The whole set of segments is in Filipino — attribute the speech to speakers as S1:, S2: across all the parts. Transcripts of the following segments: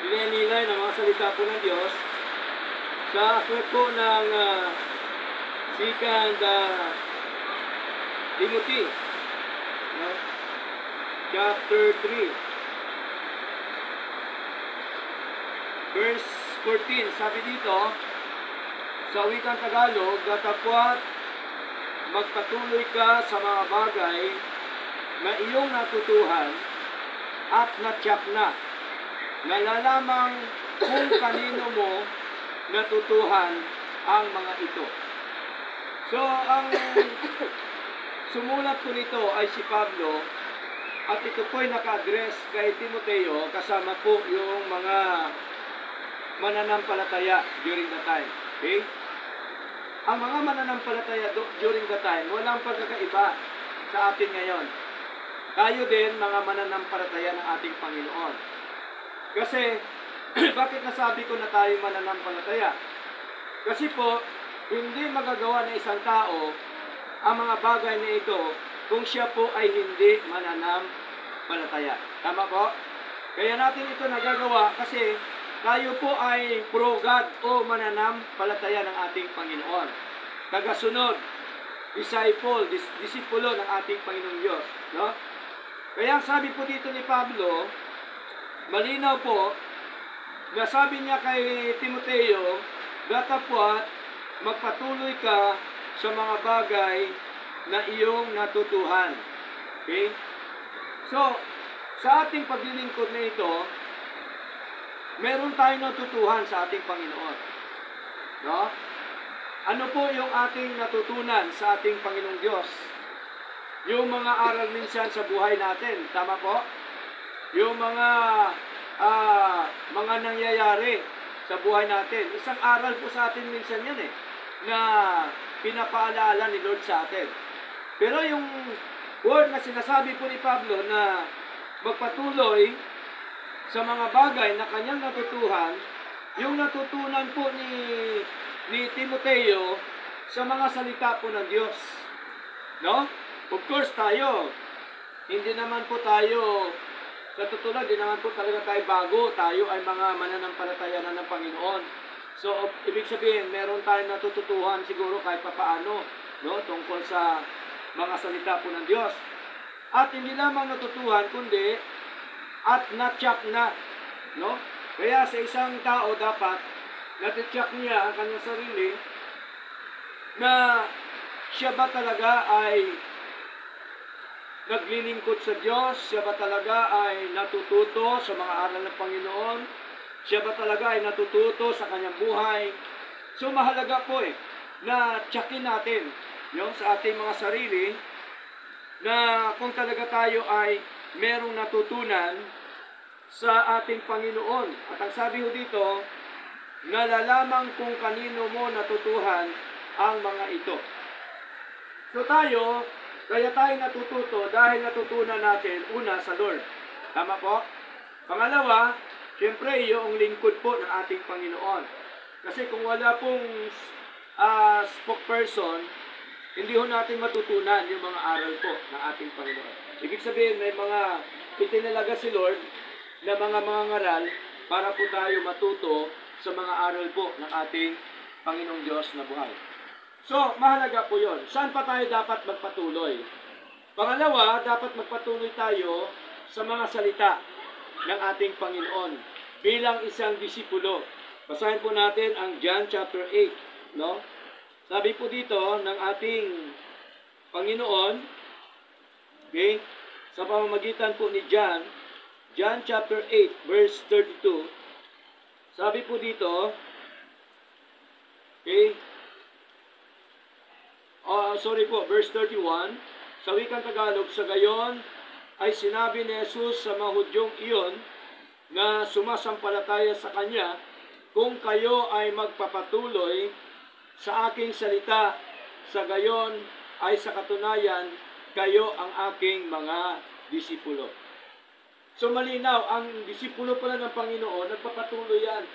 S1: Nilay ng mga salita po ng Diyos sa aklat po ng Second Timothy, no? Chapter 3, verse 14. Sabi dito, sa wikang Tagalog, datapwat magpatuloy ka sa mga bagay na iyong natutuhan at natyak na. Nalalamang kung kanino mo natutuhan ang mga ito. So, ang sumulat ko nito ay si Pablo, at ito po'y naka-address kay Timoteo, kasama po yung mga mananampalataya during the time. Okay? Ang mga mananampalataya during the time, walang pagkakaiba sa atin ngayon. Tayo din, mga mananampalataya ng ating Panginoon. Kasi, bakit nasabi ko na tayo mananampalataya? Kasi po, hindi magagawa ng isang tao ang mga bagay na ito kung siya po ay hindi mananampalataya. Tama po? Kaya natin ito nagagawa kasi tayo po ay pro-God o mananampalataya ng ating Panginoon. Tagasunod, disciple, disipulo ng ating Panginoong Diyos. No? Kaya sabi po dito ni Pablo, malinaw po, na sabi niya kay Timoteo, datapwat magpatuloy ka sa mga bagay na iyong natutuhan. Okay? So, sa ating paglilingkod na ito, meron tayong natutuhan sa ating Panginoon. No? Ano po yung ating natutunan sa ating Panginoong Diyos? Yung mga aral minsan sa buhay natin. Tama po? Yung mga nangyayari sa buhay natin. Isang aral po sa atin minsan yan na pinapaalala ni Lord sa atin. Pero yung word na sinasabi po ni Pablo na magpatuloy sa mga bagay na kanyang natutuhan, yung natutunan po ni Timoteo sa mga salita po ng Diyos. No? Of course tayo, hindi naman po tayo, sa totoo lang, hindi naman po talaga tayo bago. Tayo ay mga mananampalataya na ng Panginoon. So, ibig sabihin, meron tayong natututuhan siguro kahit papaano, no? Tungkol sa mga salita po ng Diyos. At hindi lamang natutuhan, kundi at natyak na. No? Kaya sa isang tao dapat natityak niya ang kanyang sarili na siya ba talaga ay naglilingkod sa Diyos, siya ba talaga ay natututo sa mga aral ng Panginoon, siya ba talaga ay natututo sa kanyang buhay. So mahalaga po na tsakin natin yung sa ating mga sarili na kung talaga tayo ay merong natutunan sa ating Panginoon. At ang sabi ho dito, nalalamang kung kanino mo natutuhan ang mga ito. So tayo, kaya tayo natututo dahil natutunan natin una sa Lord. Tama po? Pangalawa, siyempre yung lingkod po ng ating Panginoon. Kasi kung wala pong spokesperson, hindi ho natin matutunan yung mga aral po ng ating Panginoon. Ibig sabihin, may mga itinalaga si Lord na mga ngaral para po tayo matuto sa mga aral po ng ating Panginoong Diyos na buhay. So, mahalaga po yun. Saan pa tayo dapat magpatuloy? Pangalawa, dapat magpatuloy tayo sa mga salita ng ating Panginoon bilang isang disipulo. Basahin po natin ang John chapter 8. No? Sabi po dito ng ating Panginoon, okay, sa pamamagitan po ni John chapter 8, verse 32, sabi po dito, okay, verse 31, sa wikang Tagalog, sa gayon ay sinabi ni Jesus sa mga Hudyong iyon na sumasampalataya sa Kanya, kung kayo ay magpapatuloy sa aking salita, sa gayon ay sa katunayan, kayo ang aking mga disipulo. So malinaw, ang disipulo pala ng Panginoon, nagpapatuloy yan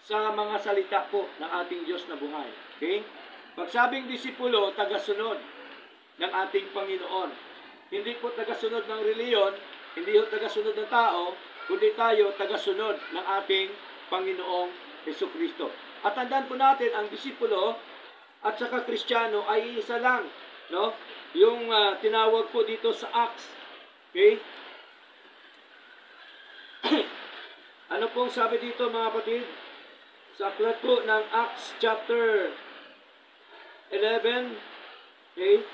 S1: sa mga salita po ng ating Diyos na buhay. Okay? Pagsabing disipulo, tagasunod ng ating Panginoon. Hindi po tagasunod ng reliyon, hindi po tagasunod ng tao, kundi tayo tagasunod ng ating Panginoong Hesukristo. At tandaan po natin, ang disipulo at saka Kristiyano ay isa lang, no? Yung tinawag po dito sa Acts. Okay? Ano pong sabi dito mga kapatid? Sa aklat po ng Acts chapter 11, okay?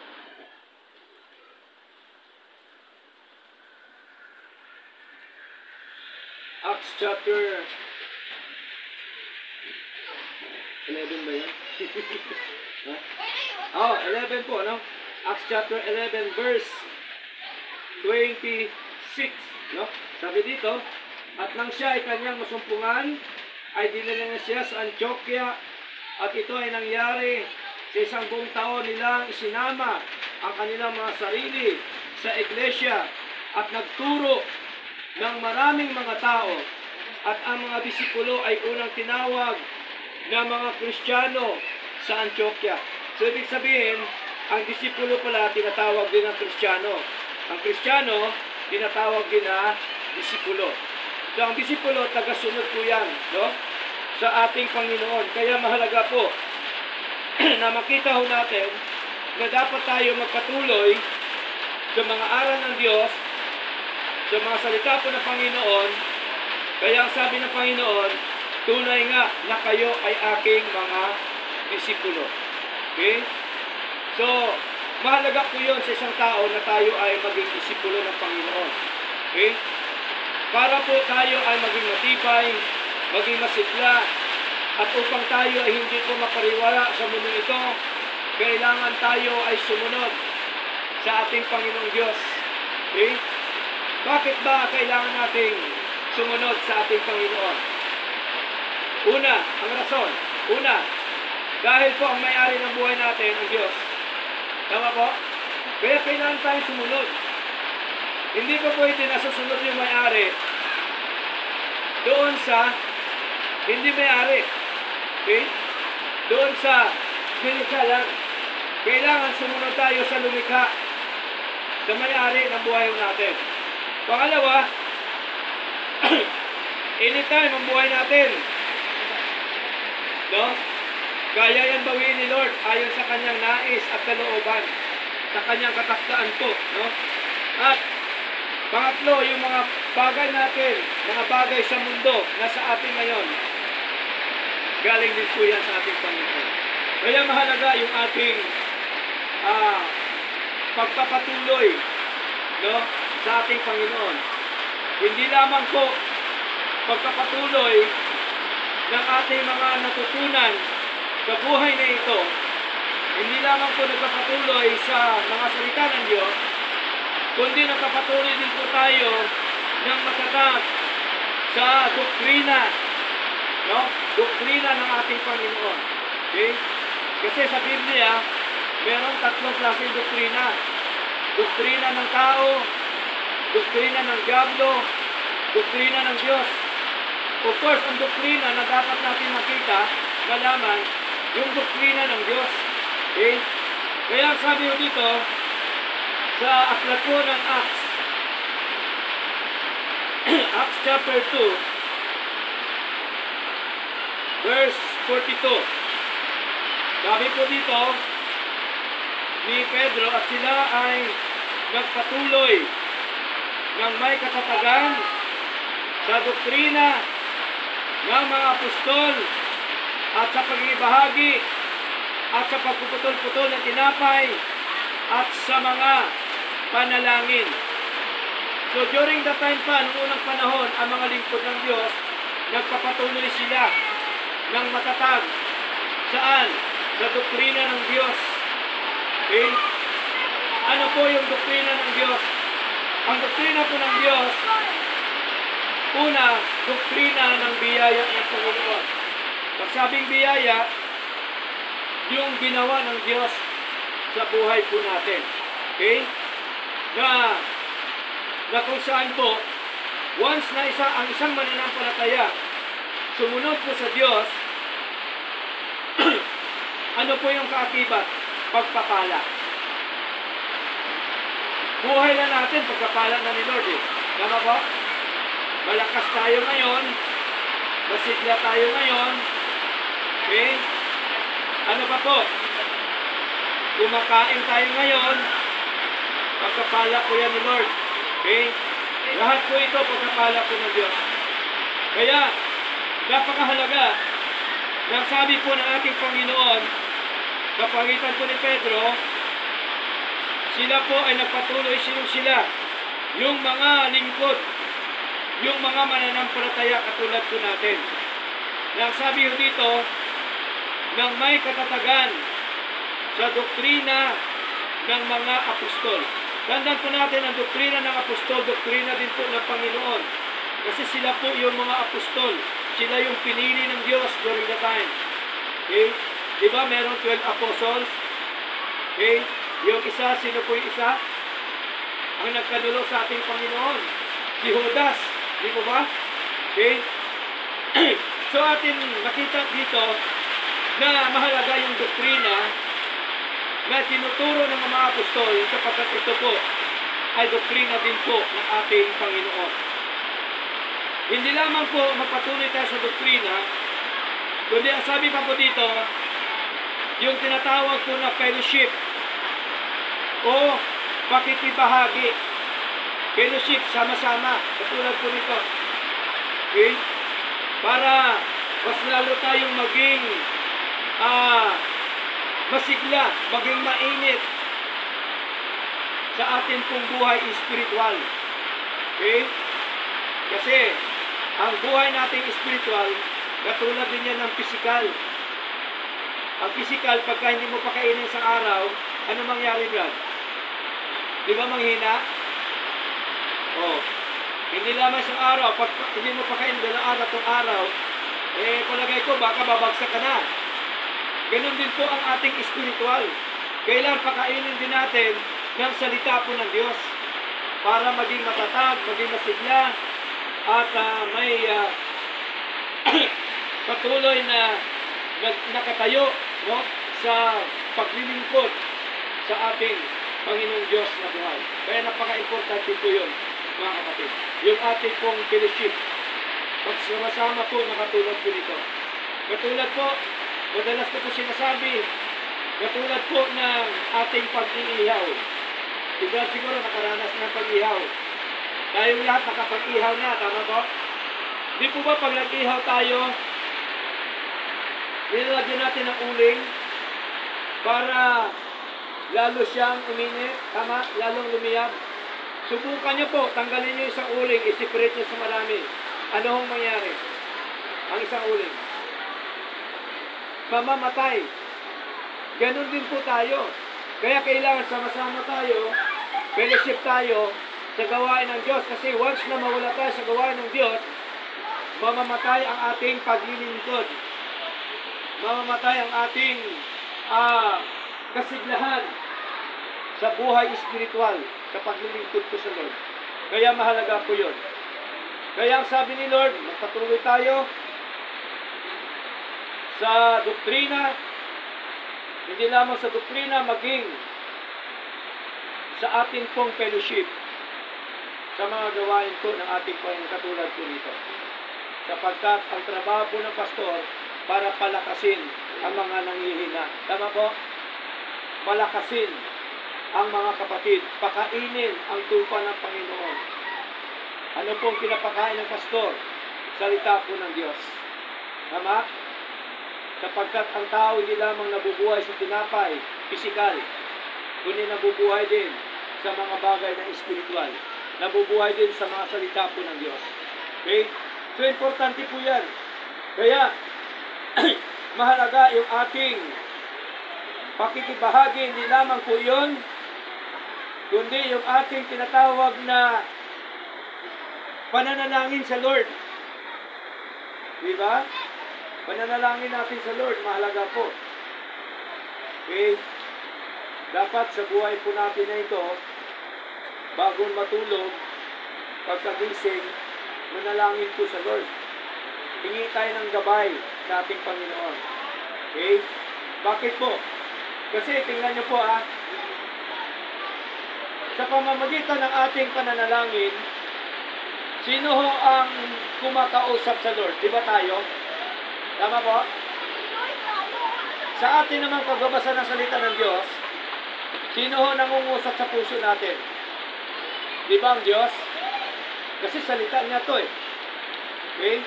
S1: Acts chapter 11 ba yan? Oh, 11 po, no? Acts chapter 11 verse 26, no? Sabi dito, at nang siya ay kanyang masumpungan, ay dinala niya siya sa Antioquia, at ito ay nangyari sa isang buong taon nilang isinama ang kanilang mga sarili sa iglesia at nagturo ng maraming mga tao, at ang mga disipulo ay unang tinawag na mga Kristiyano sa Antioquia. So, ibig sabihin, ang disipulo pala tinatawag din ng Kristiyano. Ang Kristiyano, tinatawag din na disipulo. So, ang disipulo, tagasunod po yan, no? Sa ating Panginoon. Kaya mahalaga po na makita ho natin na dapat tayo magpatuloy sa mga aral ng Diyos, sa mga salita po ng Panginoon. Kaya ang sabi ng Panginoon, tunay nga na kayo ay aking mga disipulo. Okay? So, mahalaga po yun sa isang tao na tayo ay maging disipulo ng Panginoon. Okay? Para po tayo ay maging matibay, maging masigla, at upang tayo ay hindi po mapariwala sa mundo ito, kailangan tayo ay sumunod sa ating Panginoong Diyos. Okay? Bakit ba kailangan nating sumunod sa ating Panginoon? Una, ang rason. Una, dahil po ang may-ari ng buhay natin, ang Diyos. Tama po? Kaya kailangan tayong sumunod. Hindi ko pwede nasusunod yung may-ari doon sa hindi may-ari. Okay? Doon sa lumikha lang. Kailangan sumunod tayo sa lumikha, sa may-ari ng buhay natin. Pangalawa, anytime ang buhay natin, no? Kaya yan bawiin ni Lord ayon sa kanyang nais at kalooban, sa kanyang katakdaan po, no? At pangatlo, yung mga bagay natin, mga bagay sa mundo na sa atin ngayon, galing din po yan sa ating Panginoon. Kaya mahalaga yung ating pagpapatuloy, no, sa ating Panginoon. Hindi lamang po pagpapatuloy ng ating mga natutunan sa buhay na ito, hindi lamang po nagpapatuloy sa mga salita ng Diyos, kundi nagpapatuloy din po tayo ng matatag sa doktrina, no? Doktrina ng ating Panginoon. Okay? Kasi sa Biblia, merong tatlong klaseng doktrina. Doktrina ng tao, doktrina ng diablo, doktrina ng Diyos. Of course, ang doktrina na dapat natin makita, malaman, yung doktrina ng Diyos. Okay? Kaya sabi ko dito, sa aklat po ng Acts, Acts chapter 2, verse 42. Sabi po dito, ni Pedro at sila ay nagpatuloy ng may katatagan sa doktrina ng mga apostol at sa pagibahagi at sa pagpuputol-putol ng tinapay at sa mga panalangin. So during the time pa, noong unang panahon, ang mga lingkod ng Diyos, nagpapatuloy sila ng matatag. Saan? Sa doktrina ng Diyos. Okay? Ano po yung doktrina ng Diyos? Ang doktrina po ng Diyos, una, doktrina ng biyaya ng Panginoon. Pag sabing biyaya, yung ginawa ng Diyos sa buhay po natin. Okay? Na kung saan po, once na ang isang mananampalataya sumunod po sa Diyos, ano po yung kaakibat? Pagpapala. Buhay na natin, pagpapala na ni Lord eh. Tama po? Malakas tayo ngayon. Masigla tayo ngayon. Okay? Ano pa po? Kumakain tayo ngayon. Pagkapala po yan ni Lord. Okay? Lahat po ito pagkapala po ng Diyos. Kaya, napakahalaga na sabi po ng ating Panginoon, kapangitan po ni Pedro, sila po ay nagpatuloy sila. Yung mga lingkod, yung mga mananampalataya katulad po natin. Sabi ko dito, nang may katatagan sa doktrina ng mga apostol. Tandaan po natin ang doktrina ng apostol, doktrina din po ng Panginoon. Kasi sila po yung mga apostol. Sila yung pinili ng Diyos during the time. Okay? Diba meron 12 apostles? Okay? Yung isa, sino po yung isa? Ang nagkanulo sa ating Panginoon. Si Judas. Di po ba? Okay? So atin makita dito na mahalaga yung doktrina na tinuturo ng mga apostol sapagkat ito po ay doktrina din po ng ating Panginoon. Hindi lamang po magpatuloy tayo sa doktrina, kundi ang sabi pa po dito, yung tinatawag po na fellowship o pakikibahagi. Fellowship, sama-sama, katulad po nito. Okay? Para mas lalo tayong maging masigla, maging mainit sa ating pong buhay spiritual. Okay? Kasi ang buhay nating spiritual, katulad din yan ng physical. Ang physical, pagka hindi mo pakainin sa araw, ano mangyari, Brad? Di ba manghina? Oh. Hindi lamang sa araw, pag hindi mo pakainin ng araw itong araw, palagay ko, baka babagsak ka na. Ganon din po ang ating spiritual. Kailangan pakainin din natin ng salita po ng Diyos para maging matatag, maging masigla, at may patuloy na nakatayo, no, sa paglilingkod sa ating Panginoong Diyos na buhay. Kaya napaka-importante po yun, mga kapatid. Yung ating pong fellowship, pagsama-sama po nakatulad po nito. Katulad po, madalas ko po sinasabi, katulad po ng ating pag-iihaw. Siguro nakaranas ng pag-ihaw. Tayong lahat nakapag-ihaw na, tama po? Di po ba pag nag-ihaw tayo, nilalagyan natin ng uling para lalo siyang uminit, tama? Lalong lumiyab. Subukan nyo po, tanggalin nyo isang uling, i-separate nyo sa marami. Ano hong mangyari? Ang isang uling. Mamamatay. Ganon din po tayo. Kaya kailangan sama-sama tayo, fellowship tayo sa gawain ng Diyos. Kasi once na mawala tayo sa gawain ng Diyos, mamamatay ang ating paglilingkod. Mamamatay ang ating kasiglahan sa buhay espiritual, sa paglilingkod ko sa Lord. Kaya mahalaga po yun. Kaya ang sabi ni Lord, magpatuloy tayo sa doktrina, hindi lamang sa doktrina, maging sa ating pong fellowship, sa mga gawain po ng ating Panginoon katulad po nito. Sapagkat ang trabaho po ng pastor para palakasin ang mga nanghihina. Tama po? Palakasin ang mga kapatid, pakainin ang tupa ng Panginoon. Ano pong pinapakain ng pastor? Salita po ng Diyos. Tama? Sapagkat ang tao hindi lamang nabubuhay sa tinapay, pisikal, kundi nabubuhay din sa mga bagay na espiritual. Nabubuhay din sa mga salita po ng Diyos. Okay? So, importante po yan. Kaya, mahalaga yung ating pakikibahagi, hindi lamang po yun, kundi yung ating tinatawag na pananalangin sa Lord. Diba? Pananalangin natin sa Lord, mahalaga po. Okay? Dapat sa buhay po natin na ito, bago matulog, pagkagising, manalangin po sa Lord. Hingi tayo ng gabay sa ating Panginoon. Okay? Bakit po? Kasi tingnan nyo po sa pamamagitan ng ating pananalangin, Sino ho ang kumakausap sa Lord? Di ba tayo? Tama po? Sa atin naman pagbabasa ng salita ng Diyos, sino ho nangungusap sa puso natin? Di ba ang Diyos? Kasi salita niya to eh. Okay?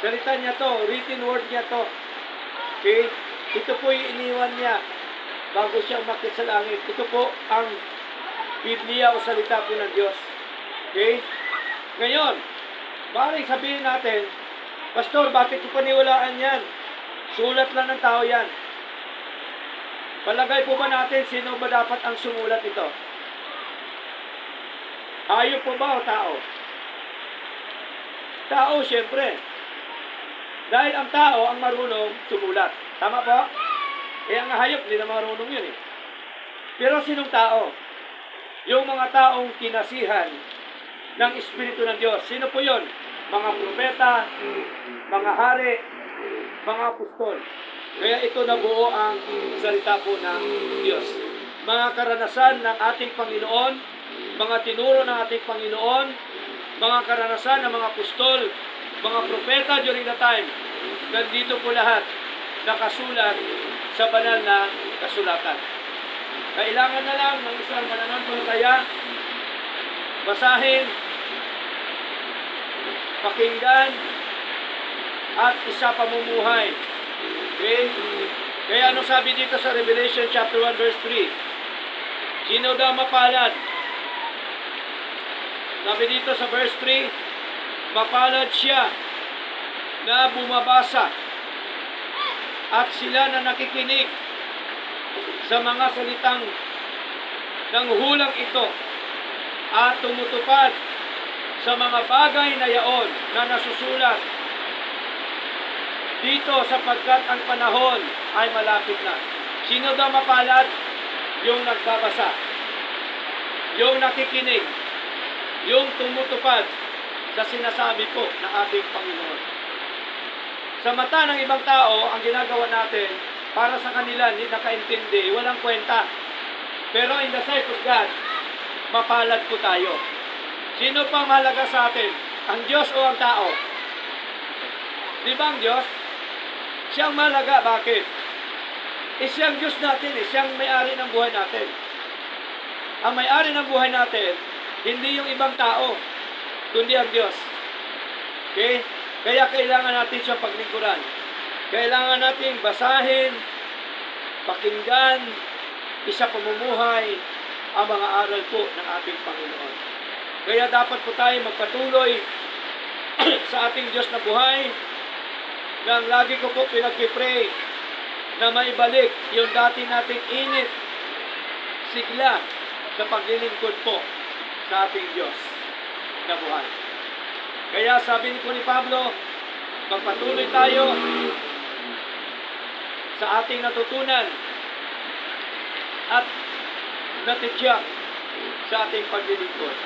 S1: Salita niya to, written word niya to. Okay? Ito po yung iniwan niya bago siya umakyat sa langit. Ito po ang Biblia o salita po ng Diyos. Okay? Ngayon, maaaring sabihin natin, Pastor, bakit ko paniwalaan yan? Sulat lang ng tao yan. Palagay po ba natin sino ba dapat ang sumulat ito? Hayop po ba o tao? Tao, siyempre. Dahil ang tao ang marunong sumulat. Tama po? Eh, ang hayop, hindi na marunong yun eh. Pero sinong tao? Yung mga taong kinasihan ng Espiritu ng Diyos. Sino po yun? Mga propeta, mga hari, mga apostol. Kaya ito nabuo ang salita po ng Diyos. Mga karanasan ng ating Panginoon, mga tinuro ng ating Panginoon, mga karanasan ng mga apostol, mga propeta during the time, nandito po lahat nakasulat sa banal na kasulatan. Kailangan na lang ng isang mananampalataya, basahin, pakinggan, at isa pamumuhay. Okay? Kaya ano sabi dito sa Revelation chapter 1 verse 3? Sino daw mapalad? Sabi dito sa verse 3, mapalad siya na bumabasa at sila na nakikinig sa mga salitang ng hulang ito at tumutupad sa mga bagay na yaon na nasusulat dito sapagkat ang panahon ay malapit na. Sino daw mapalad? Yung nagbabasa, yung nakikinig, yung tumutupad sa sinasabi po ng ating Panginoon. Sa mata ng ibang tao, ang ginagawa natin, para sa kanila, hindi nakaintindi, walang kwenta. Pero in the sight of God, mapalad po tayo. Sino pang mahalaga sa atin? Ang Diyos o ang tao? Di ba ang Diyos? Siyang mahalaga. Bakit? Siyang Diyos natin siyang may-ari ng buhay natin. Ang may-ari ng buhay natin, hindi yung ibang tao, kundi ang Diyos. Okay? Kaya kailangan natin siyang paglingkuran. Kailangan natin basahin, pakinggan, isa pamumuhay ang mga aral po ng ating Panginoon. Kaya dapat po tayo magpatuloy sa ating Diyos na buhay nang lagi ko po pinag-pray na maibalik yung dati nating init, sigla sa paglilingkod po sa ating Diyos na buhay. Kaya sabi ni Pablo, magpatuloy tayo sa ating natutunan at natityak sa ating paglilingkod.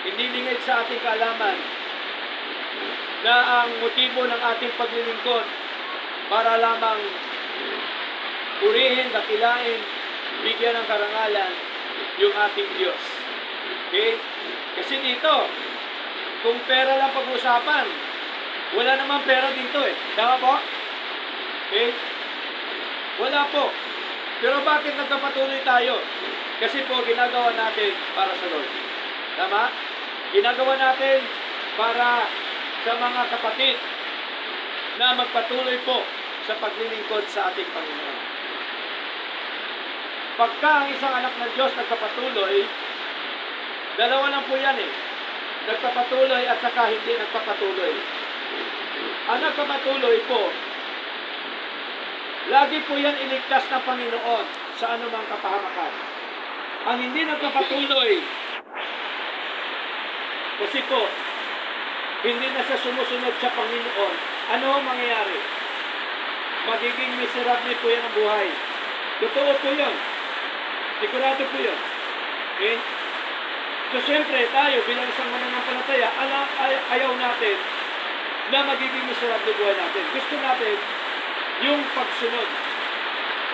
S1: Hindi lingid sa ating kaalaman na ang motibo ng ating paglilingkod para lamang purihin, dakilain, bigyan ng karangalan yung ating Diyos. Okay? Kasi dito, kung pera lang pag-usapan, wala namang pera dito eh. Tama po? Okay? Wala po. Pero bakit nagpapatuloy tayo? Kasi po, ginagawa natin para sa Lord. Tama? Ginagawa natin para sa mga kapatid na magpatuloy po sa paglilingkod sa ating Panginoon. Pagka ang isang anak ng Diyos nagpapatuloy, dalawa lang po yan eh. Nagpapatuloy at saka hindi nagpapatuloy. Ang nagpapatuloy po, lagi po yan iligtas ng Panginoon sa anumang kapahamakan. Ang hindi nagpapatuloy, kasi po, hindi na siya sumusunod sa Panginoon, ano ang mangyayari? Magiging miserable po yan ang buhay. Totoo po yun. Sigurado po yun. Okay? So, siyempre, tayo bilang isang mananampalataya, ayaw natin na magiging miserable buhay natin. Gusto natin yung pagsunod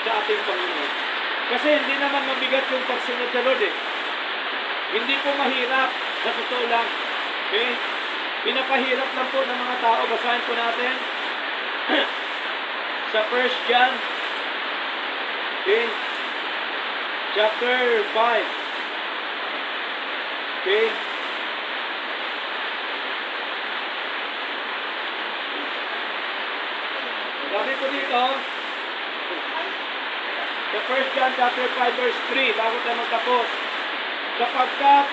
S1: sa ating Panginoon. Kasi hindi naman mabigat yung pagsunod sa Lord eh. Hindi po mahirap, sa totoo lang. Okay? Pinapahirap lang po ng mga tao. Basahin po natin sa 1 John, okay, chapter 5. Okay. Sabi po dito, sa 1 John chapter 5 verse 3, bago tayo magtapos, sapagkat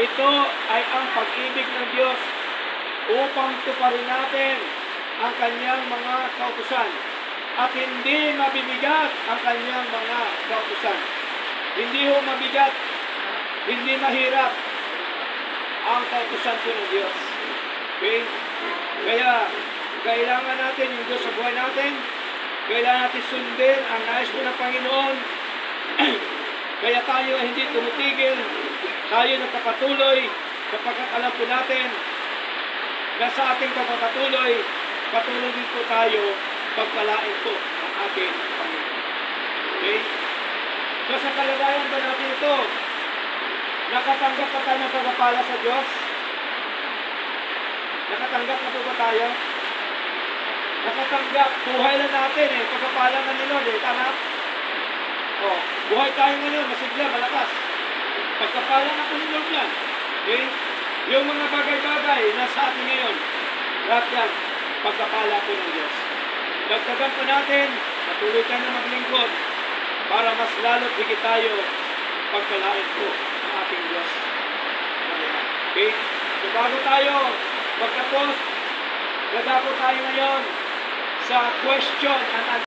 S1: ito ay ang pag-ibig ng Diyos upang tuparin natin ang kanyang mga kautusan at hindi mabibigat ang kanyang mga kautusan. Hindi ho mabigat, hindi mahirap ang kautusan po ng Diyos. Okay? Kaya, kailangan natin yung Diyos sa buhay natin. Kailangan natin sundin ang nais po ng Panginoon. Kaya tayo hindi tumutigil. Tayo nagpapatuloy sapagkat alam po natin na sa ating pagpapatuloy, patuloy din po tayo pagpalain po ang ating Panginoon. Okay? So sa kalagayan ba natin ito, nakatanggap pa tayo ng pagpapala sa Diyos? Nakatanggap na po ba tayo? Nakatanggap, buhay na natin eh, pagpapala na ni Lord eh, tama? Oh, buhay tayo ngayon, masigla, malakas. Pagpapala na po ni Lord yan. Okay? Yung mga bagay-bagay na sa atin ngayon, lahat yan, pagpapala po ng Diyos. Dagdagan po natin, patuloy tayo na maglingkod para mas lalo't higit tayo pagpalain po ng ating Diyos. Okay? So bago tayo magtapos, dadako tayo ngayon sa question and answer.